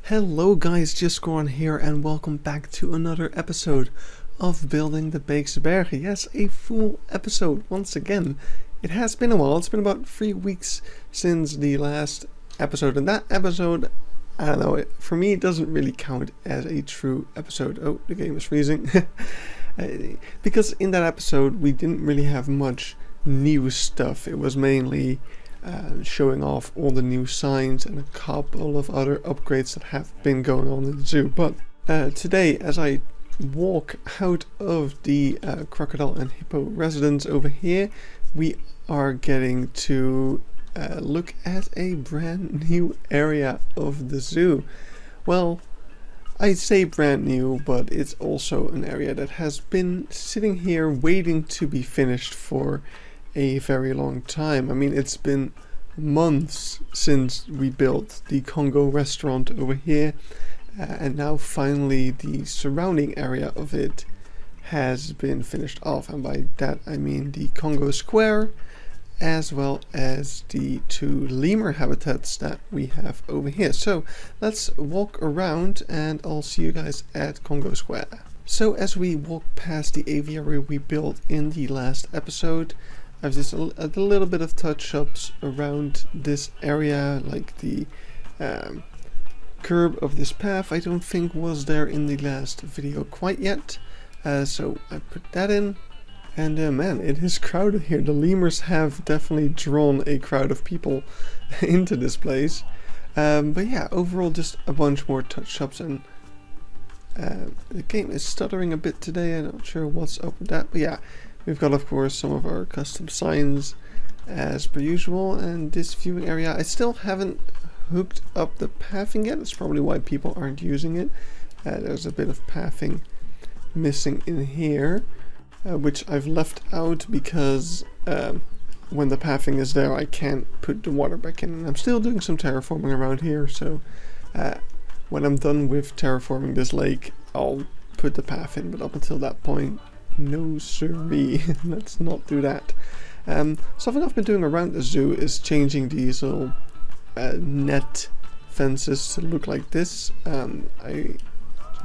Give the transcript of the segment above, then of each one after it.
Hello guys, just Goran here and welcome back to another episode of building the Beekse Bergen. Yes, a full episode once again. It has been a while, it's been about 3 weeks since the last episode, and that episode, I don't know, for me it doesn't really count as a true episode. Oh, the game is freezing. Because in that episode we didn't really have much new stuff. It was mainly showing off all the new signs and a couple of other upgrades that have been going on in the zoo. But today, as I walk out of the crocodile and hippo residence over here, we are getting to look at a brand new area of the zoo. Well, I say brand new, but it's also an area that has been sitting here waiting to be finished for a very long time. I mean, it's been months since we built the Kongo Restaurant over here, and now finally the surrounding area of it has been finished off, and by that I mean the Kongo Square as well as the 2 lemur habitats that we have over here. So let's walk around and I'll see you guys at Kongo Square. So as we walk past the aviary we built in the last episode, I've just a little bit of touch-ups around this area, like the curb of this path I don't think was there in the last video quite yet, so I put that in, and man, it is crowded here. The lemurs have definitely drawn a crowd of people into this place, but yeah, overall just a bunch more touch-ups, and the game is stuttering a bit today. I'm not sure what's up with that, but yeah. We've got, of course, some of our custom signs as per usual, and this viewing area, I still haven't hooked up the pathing yet. That's probably why people aren't using it. There's a bit of pathing missing in here, which I've left out because when the pathing is there, I can't put the water back in. And I'm still doing some terraforming around here, so when I'm done with terraforming this lake, I'll put the path in, but up until that point, no siree, let's not do that. Something I've been doing around the zoo is changing these little net fences to look like this. I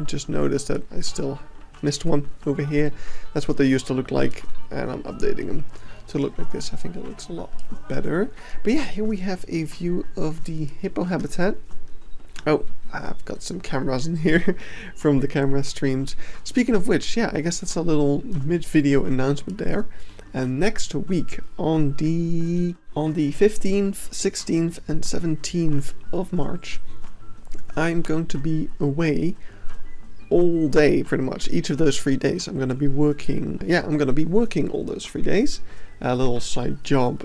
just noticed that I still missed one over here. That's what they used to look like, and I'm updating them to look like this. I think it looks a lot better. But yeah, here we have a view of the hippo habitat. Oh, I've got some cameras in here from the camera streams. Speaking of which, yeah, I guess that's a little mid-video announcement there. And next week on the 15th, 16th and 17th of March, I'm going to be away all day pretty much. Each of those 3 days I'm going to be working. Yeah, I'm going to be working all those 3 days. A little side job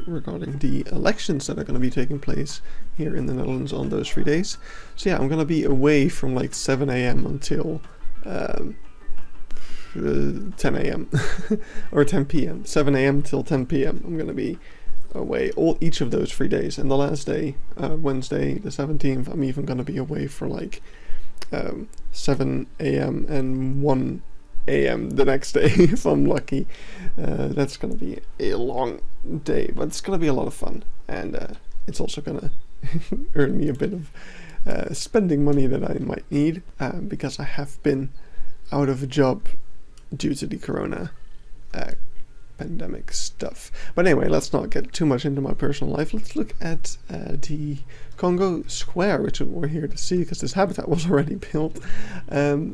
regarding the elections that are going to be taking place here in the Netherlands on those 3 days. So yeah, I'm going to be away from like 7 AM until 10 AM or 10 PM. 7 AM till 10 PM. I'm going to be away each of those 3 days. And the last day, Wednesday the 17th, I'm even going to be away for like 7 AM and 1 AM the next day if I'm lucky. That's going to be a long day, but it's going to be a lot of fun, and it's also going to earn me a bit of spending money that I might need, because I have been out of a job due to the corona pandemic stuff. But anyway, let's not get too much into my personal life. Let's look at the Kongo Square, which we're here to see because this habitat was already built.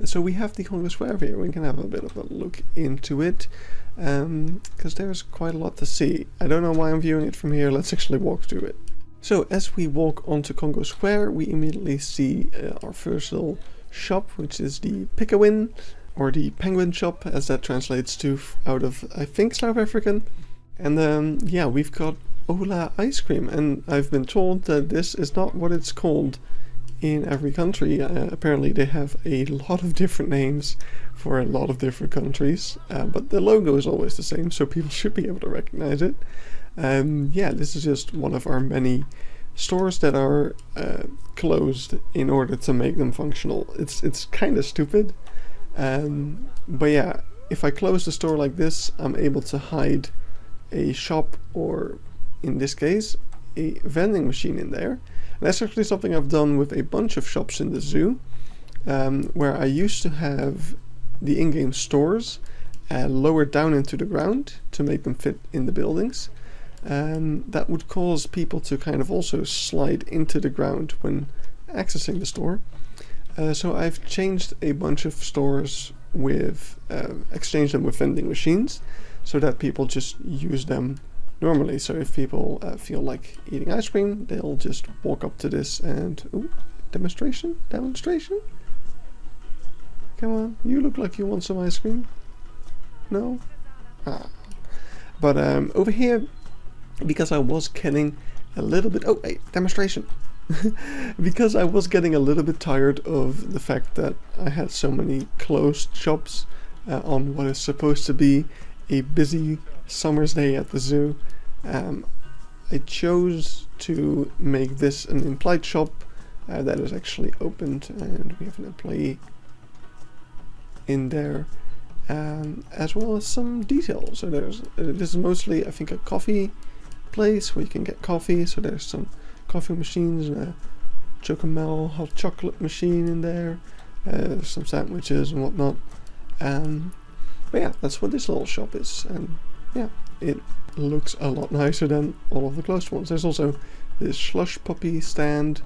So we have the Kongo Square here. We can have a bit of a look into it, because there's quite a lot to see. I don't know why I'm viewing it from here. Let's actually walk through it. So as we walk onto Kongo Square, we immediately see our first little shop, which is the Pikawin, or the penguin shop, as that translates to out of, I think, South African. And yeah, we've got Ola ice cream, and I've been told that this is not what it's called in every country. Apparently they have a lot of different names for a lot of different countries, but the logo is always the same, so people should be able to recognize it. Yeah, this is just one of our many stores that are closed in order to make them functional. It's kind of stupid. But yeah, if I close the store like this, I'm able to hide a shop, or in this case a vending machine in there, That's actually something I've done with a bunch of shops in the zoo, where I used to have the in-game stores lowered down into the ground to make them fit in the buildings. That would cause people to kind of also slide into the ground when accessing the store. So I've changed a bunch of stores with, exchanged them with vending machines so that people just use them normally. So if people feel like eating ice cream, they'll just walk up to this and, ooh, demonstration? Come on, you look like you want some ice cream. No? Ah. But over here, because I was getting a little bit, oh, hey, demonstration. Because I was getting a little bit tired of the fact that I had so many closed shops on what is supposed to be a busy summer's day at the zoo, I chose to make this an implied shop that is actually opened, and we have an employee in there, as well as some details. So this is mostly, I think, a coffee place where you can get coffee. So there's some coffee machines and a Chocomel hot chocolate machine in there, some sandwiches and whatnot. But yeah, that's what this little shop is, and yeah, it looks a lot nicer than all of the closed ones. There's also this slush puppy stand,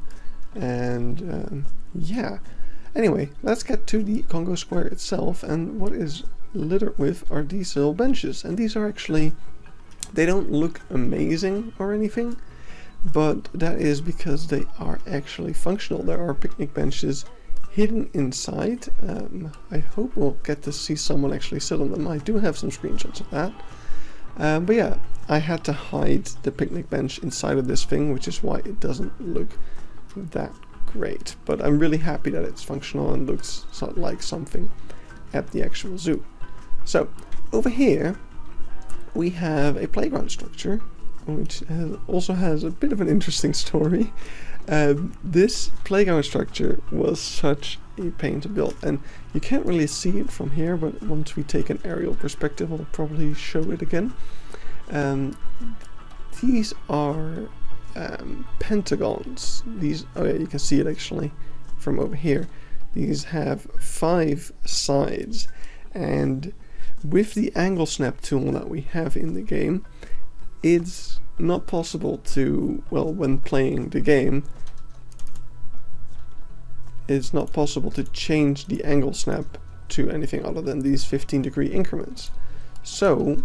and yeah. Anyway, let's get to the Kongo Square itself, and what is littered with are these little benches. And these are actually, they don't look amazing or anything, but that is because they are actually functional. There are picnic benches hidden inside. I hope we'll get to see someone actually sit on them. I do have some screenshots of that. But yeah, I had to hide the picnic bench inside of this thing, which is why it doesn't look that great. But I'm really happy that it's functional and looks like something at the actual zoo. So over here we have a playground structure, which also has a bit of an interesting story. This playground structure was such a pain to build, and you can't really see it from here, but once we take an aerial perspective I'll probably show it again. These are pentagons. These, oh yeah, you can see it actually from over here. These have 5 sides, and with the angle snap tool that we have in the game, it's not possible to, well, when playing the game, it's not possible to change the angle snap to anything other than these 15-degree increments. So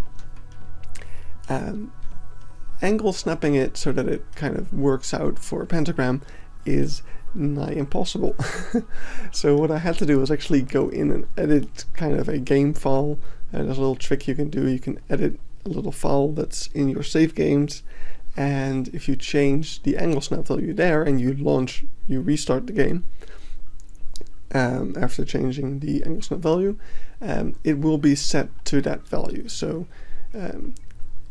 angle snapping it so that it kind of works out for a pentagram is nigh impossible. So what I had to do was actually go in and edit kind of a game file, and there's a little trick you can do. You can edit a little file that's in your save games, and if you change the angle snap value there and you restart the game after changing the angle snap value, it will be set to that value. So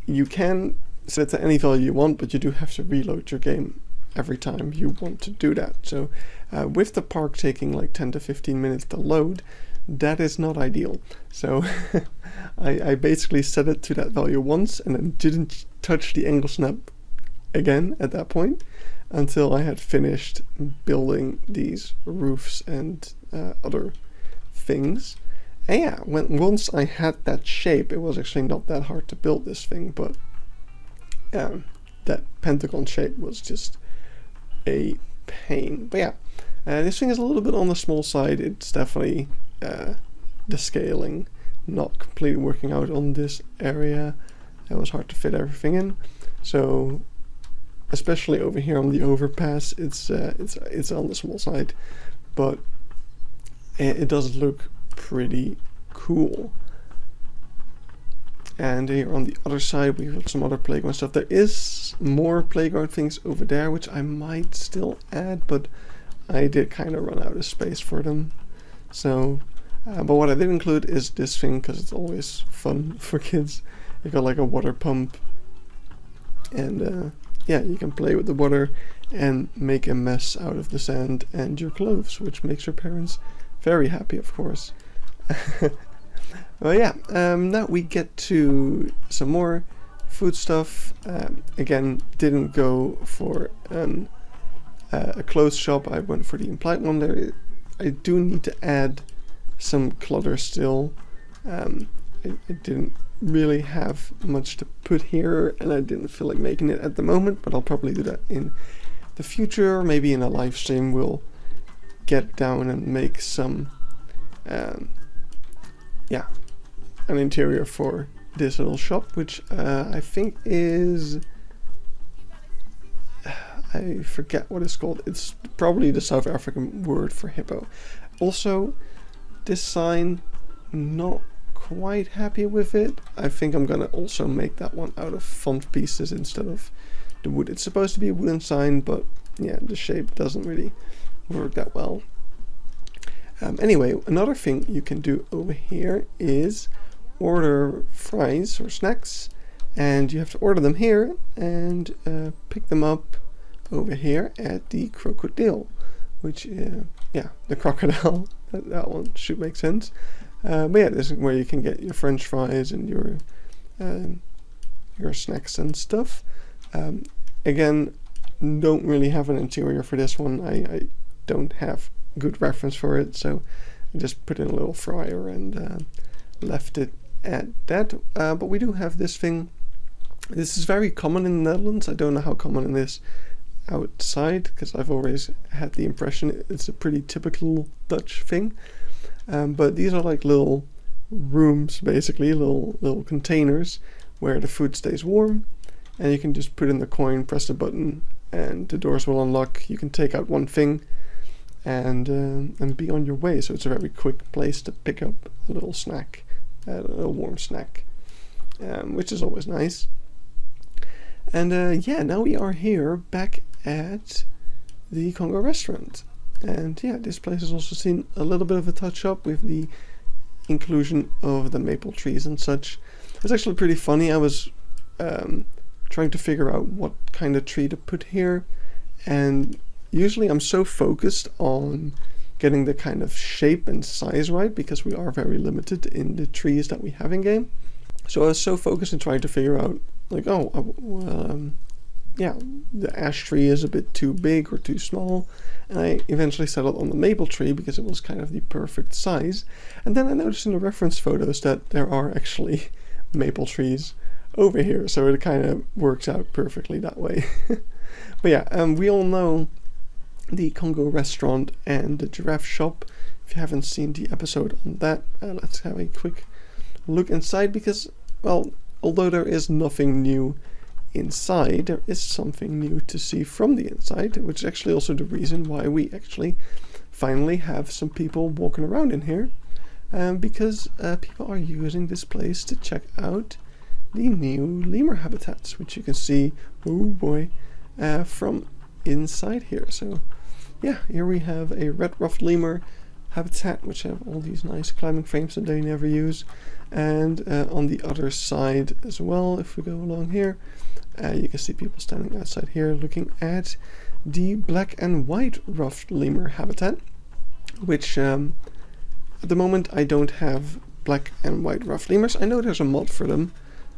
you can set it to any value you want, but you do have to reload your game every time you want to do that. So with the park taking like 10 to 15 minutes to load, that is not ideal. So I basically set it to that value once and then didn't touch the angle snap again at that point until I had finished building these roofs and other things. And yeah, once I had that shape, it was actually not that hard to build this thing, but that pentagon shape was just a pain. But yeah, this thing is a little bit on the small side. It's definitely the scaling not completely working out on this area. It was hard to fit everything in. So especially over here on the overpass, it's on the small side, but it does look pretty cool. And here on the other side we have some other playground stuff. There is more playground things over there which I might still add, but I did kind of run out of space for them. So but what I did include is this thing, because it's always fun for kids. You got like a water pump, and yeah, you can play with the water and make a mess out of the sand and your clothes, which makes your parents very happy, of course. Well, yeah, now we get to some more food stuff. Again, didn't go for an a clothes shop, I went for the implied one there. I do need to add some clutter still. I didn't really have much to put here, and I didn't feel like making it at the moment, but I'll probably do that in the future. Maybe in a live stream we'll get down and make some yeah, an interior for this little shop, which I think is, I forget what it's called. It's probably the South African word for hippo. Also, this sign, not quite happy with it. I think I'm gonna also make that one out of font pieces instead of the wood. It's supposed to be a wooden sign, but yeah, the shape doesn't really work that well. Anyway, another thing you can do over here is order fries or snacks, and you have to order them here and pick them up over here at the crocodile, which yeah, the crocodile. that one should make sense. But yeah, this is where you can get your French fries and your snacks and stuff. Again, don't really have an interior for this one. I don't have good reference for it, so I just put in a little fryer and left it at that. But we do have this thing. This is very common in the Netherlands. I don't know how common it is outside, because I've always had the impression it's a pretty typical Dutch thing. But these are like little rooms, basically little containers where the food stays warm, and you can just put in the coin, press the button, and the doors will unlock. You can take out one thing and be on your way. So it's a very quick place to pick up a little snack, a little warm snack, which is always nice. And yeah, now we are here back at the Kongo Restaurant. And yeah, this place has also seen a little bit of a touch up with the inclusion of the maple trees and such. It's actually pretty funny. I was trying to figure out what kind of tree to put here, and usually I'm so focused on getting the kind of shape and size right, because we are very limited in the trees that we have in game. So I was so focused on trying to figure out, like, yeah, the ash tree is a bit too big or too small, and I eventually settled on the maple tree because it was kind of the perfect size. And then I noticed in the reference photos that there are actually maple trees over here, so it kind of works out perfectly that way. But yeah, we all know the Kongo Restaurant and the giraffe shop. If you haven't seen the episode on that, let's have a quick look inside, because, well, although there is nothing new inside, there is something new to see from the inside, which is actually also the reason why we actually finally have some people walking around in here, because people are using this place to check out the new lemur habitats, which you can see, oh boy, from inside here. So yeah, here we have a red-ruffed lemur habitat, which have all these nice climbing frames that they never use. And on the other side as well, if we go along here, you can see people standing outside here looking at the black and white ruffed lemur habitat, which at the moment I don't have black and white ruffed lemurs. I know there's a mod for them,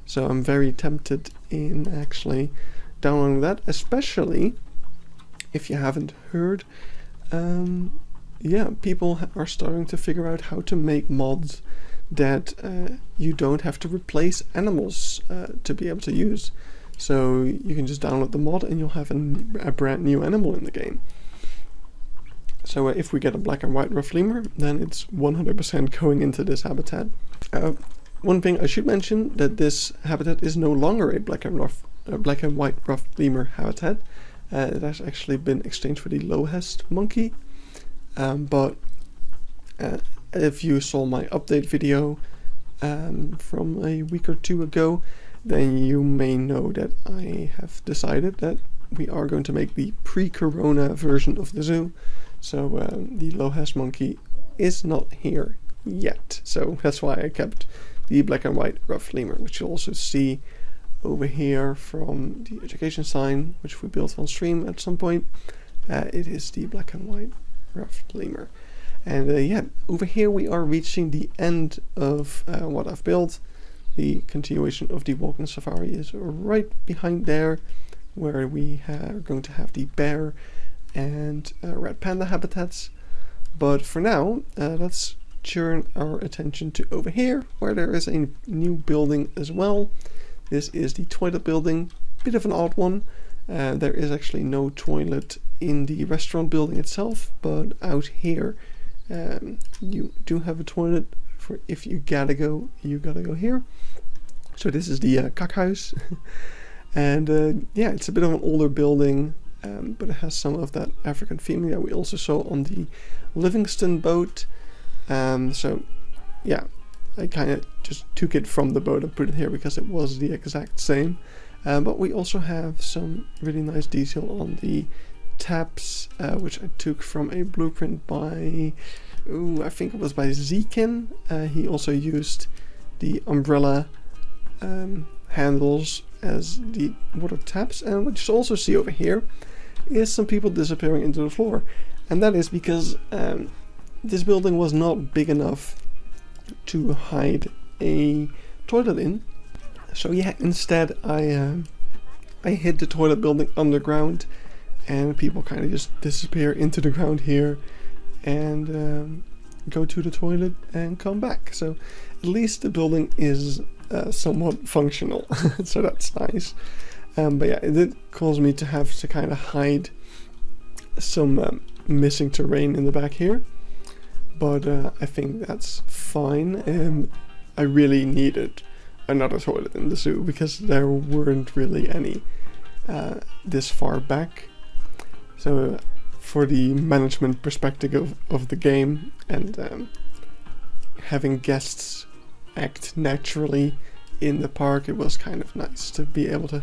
so I'm very tempted in actually downloading that, especially if you haven't heard. Yeah, people are starting to figure out how to make mods that you don't have to replace animals to be able to use. So you can just download the mod and you'll have a brand new animal in the game. So if we get a black and white ruffed lemur, then it's 100% going into this habitat. One thing I should mention, that this habitat is no longer a black and white ruffed lemur habitat. It has actually been exchanged for the Lohest monkey. But if you saw my update video from a week or two ago, then you may know that I have decided that we are going to make the pre-corona version of the zoo. So the Lohest monkey is not here yet. So that's why I kept the black and white ruffed lemur, which you'll also see over here from the education sign, which we built on stream at some point. It is the black and white ruffed lemur. And yeah, over here we are reaching the end of what I've built. The continuation of the walking safari is right behind there, where we are going to have the bear and red panda habitats. But for now, let's turn our attention to over here, where there is a new building as well. This is the toilet building, bit of an odd one. There is actually no toilet in the restaurant building itself, but out here you do have a toilet for if you gotta go here. So this is the kakhuis. And yeah, it's a bit of an older building, but it has some of that African theme that we also saw on the Livingston boat. So yeah, I kind of just took it from the boat and put it here because it was the exact same. But we also have some really nice detail on the taps, which I took from a blueprint by, I think it was by Zekin. He also used the umbrella handles as the water taps. And what you also see over here is some people disappearing into the floor. And that is because this building was not big enough to hide a toilet in. So yeah, instead I hid the toilet building underground, and people kind of just disappear into the ground here and go to the toilet and come back. So at least the building is somewhat functional. So that's nice. But yeah, it did cause me to have to kind of hide some missing terrain in the back here. But I think that's fine. I really needed another toilet in the zoo because there weren't really any this far back. So for the management perspective of the game and having guests act naturally in the park, it was kind of nice to be able to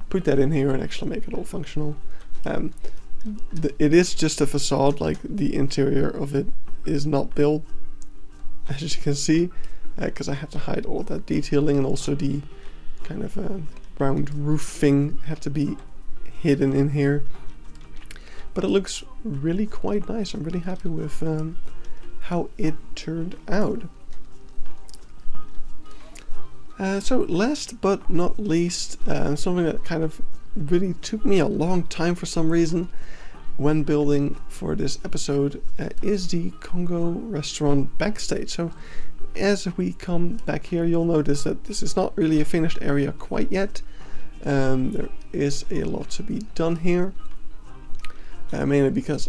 put that in here and actually make it all functional. It is just a facade, like the interior of it is not built, as you can see, because I had to hide all that detailing, and also the kind of round roofing had to be hidden in here. But it looks really quite nice. I'm really happy with how it turned out. So last but not least, something that kind of really took me a long time for some reason when building for this episode is the Kongo Restaurant backstage. So as we come back here, you'll notice that this is not really a finished area quite yet. There is a lot to be done here, mainly because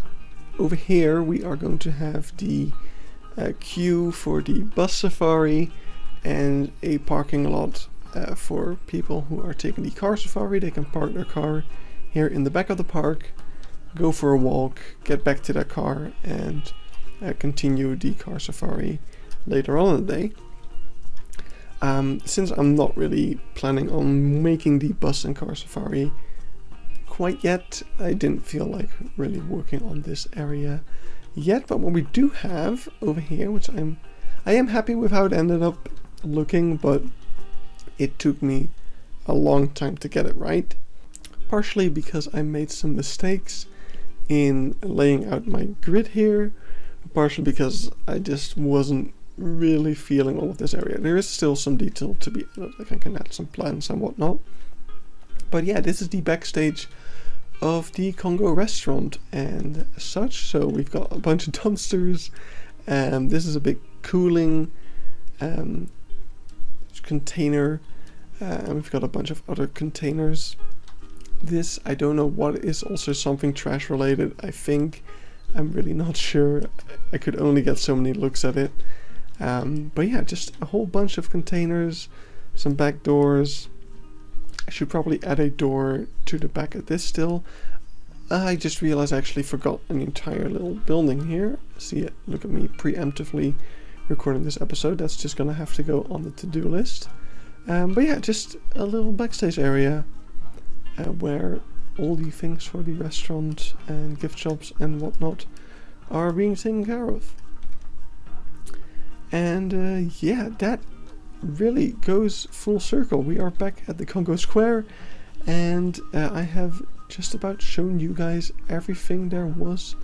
over here we are going to have the queue for the bus safari and a parking lot for people who are taking the car safari. They can park their car here in the back of the park, go for a walk, get back to their car, and continue the car safari later on in the day. Since I'm not really planning on making the bus and car safari quite yet, I didn't feel like really working on this area yet. But what we do have over here, which I am happy with how it ended up looking, but it took me a long time to get it right. Partially because I made some mistakes in laying out my grid here, partially because I just wasn't really feeling all of this area. There is still some detail to be added, like I can add some plants and whatnot. But yeah, this is the backstage of the Kongo Restaurant and such. So we've got a bunch of dumpsters, and this is a big cooling container, and we've got a bunch of other containers. This, I don't know what, is also something trash related, I think. I'm really not sure. I could only get so many looks at it. But yeah, just a whole bunch of containers, some back doors. I should probably add a door to the back of this still. I just realized I actually forgot an entire little building here. See it, look at me preemptively recording this episode. That's just gonna have to go on the to-do list. But yeah, just a little backstage area where all the things for the restaurant and gift shops and whatnot are being taken care of. And yeah, that really goes full circle. We are back at the Kongo Square, and I have just about shown you guys everything there was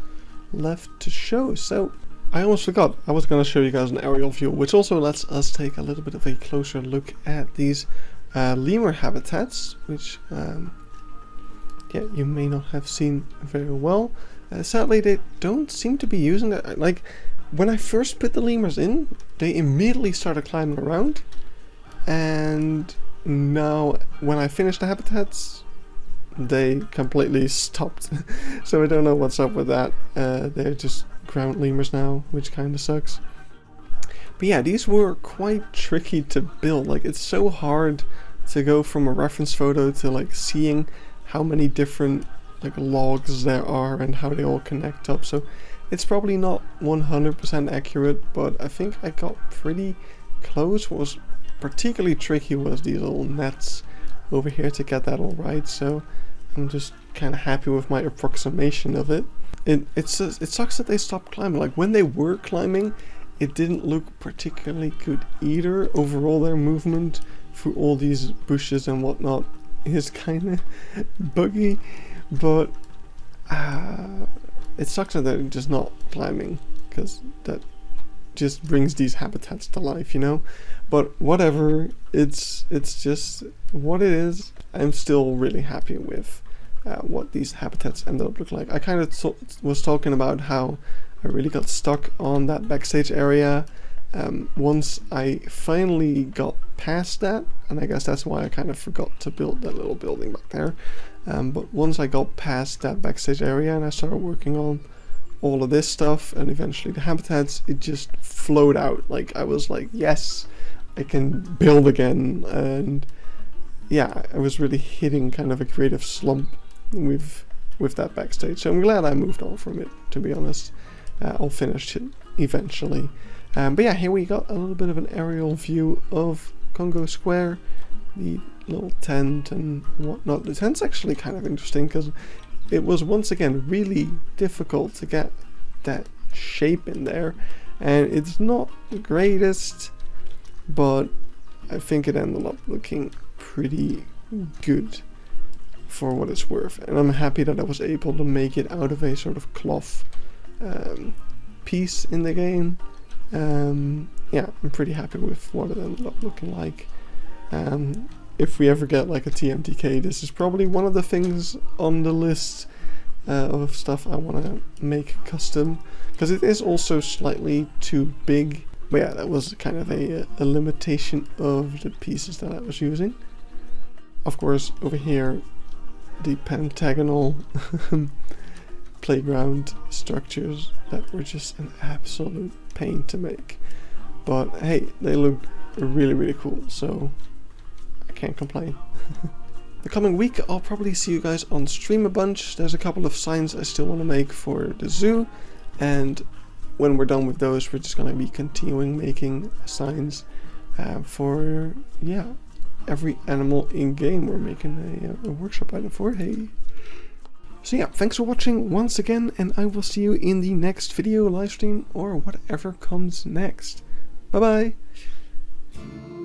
left to show. So I almost forgot, I was going to show you guys an aerial view, which also lets us take a little bit of a closer look at these lemur habitats, which yeah, you may not have seen very well. Sadly, they don't seem to be using it. Like, when I first put the lemurs in, they immediately started climbing around. And now, when I finished the habitats, they completely stopped. So I don't know what's up with that. They're just ground lemurs now, which kind of sucks. But yeah, these were quite tricky to build. Like, it's so hard to go from a reference photo to like seeing how many different like logs there are and how they all connect up. So it's probably not 100% accurate, but I think I got pretty close. What was particularly tricky was these little nets over here to get that all right. So I'm just kind of happy with my approximation of it. It sucks that they stopped climbing. Like, when they were climbing, it didn't look particularly good either. Overall, their movement through all these bushes and whatnot is kind of buggy, but it sucks that they're just not climbing, because that just brings these habitats to life, you know. But whatever, it's just what it is. I'm still really happy with what these habitats ended up looking like. I kind of was talking about how I really got stuck on that backstage area. Once I finally got past that, and I guess that's why I kind of forgot to build that little building back there. But once I got past that backstage area and I started working on all of this stuff and eventually the habitats, it just flowed out. Like, I was like, yes, I can build again. And yeah, I was really hitting kind of a creative slump with that backstage. So I'm glad I moved on from it, to be honest. I'll finish it eventually. But yeah, here we got a little bit of an aerial view of Kongo Square, the little tent and whatnot. The tent's actually kind of interesting because it was once again really difficult to get that shape in there, and it's not the greatest, but I think it ended up looking pretty good for what it's worth, and I'm happy that I was able to make it out of a sort of cloth piece in the game. Yeah, I'm pretty happy with what it ended up looking like. If we ever get like a TMTK, this is probably one of the things on the list of stuff I want to make custom, because it is also slightly too big. But yeah, that was kind of a limitation of the pieces that I was using. Of course, over here, the pentagonal playground structures that were just an absolute pain to make. But hey, they look really, really cool, so I can't complain. The coming week, I'll probably see you guys on stream a bunch. There's a couple of signs I still want to make for the zoo, and when we're done with those, we're just going to be continuing making signs for, yeah, every animal in game we're making a workshop item for. Hey. So yeah, thanks for watching once again, and I will see you in the next video, live stream, or whatever comes next. Bye bye!